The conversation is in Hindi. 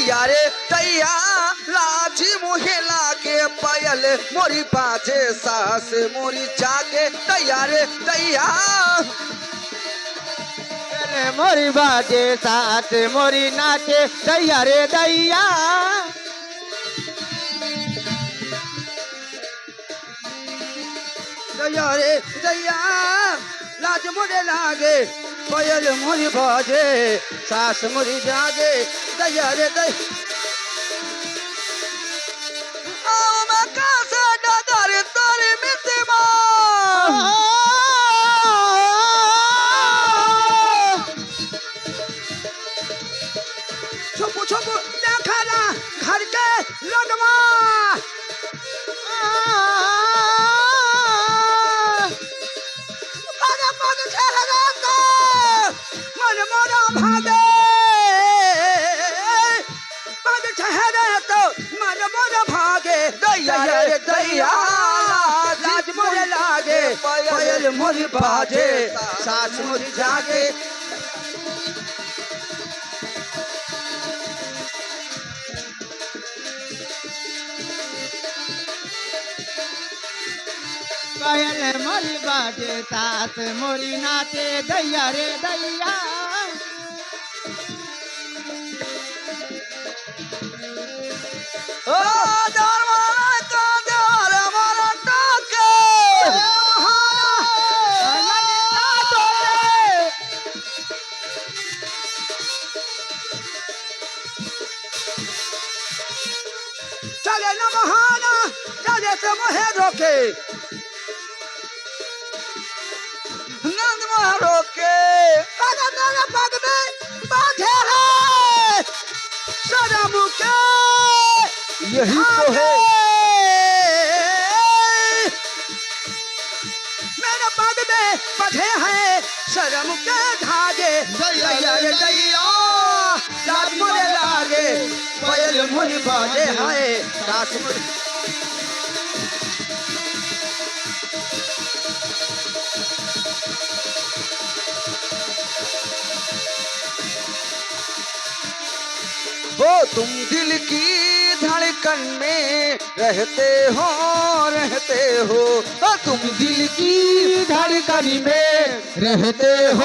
दैया रे दैया लाजी मुहे लागे पायल मोरी बाजे सास मोरी जागे दैया रे दैया मोरी बाजे साथ मोरी नाचे दैया रे दैया दैया रे दैया लाज मुझे लागे पायल मोरी बाजे सास मोरी जागे दैया रे दैया मैं कैसे डर तोरी मितिमा छुप छुप देखा ना घर के लगवा अरे पग चढ़ा तो मन मोरा भागे पग चढ़ा तो मन मोरा भागे दैया रे दैया लाज मोरे लागे पायल मोरी बाजे सास मोरी जागे पायल मोरी बाजे साथ मोरी नाचे दैया रे दैया ओ दरवाजा का द्वार मारा टाके चले न महाना चले से मोहे रोके नंद मोहे रोके पग मेरे पग में बांधे है सदम के यही तो है मेरे पग में बंधे हैं शर्म के धागे दैया रे दैया लाज मुझे लागे पायल मुझे बाजे है सास मुझे वो तुम दिल की धड़कन में रहते हो ओ तुम दिल की धड़कन में रहते हो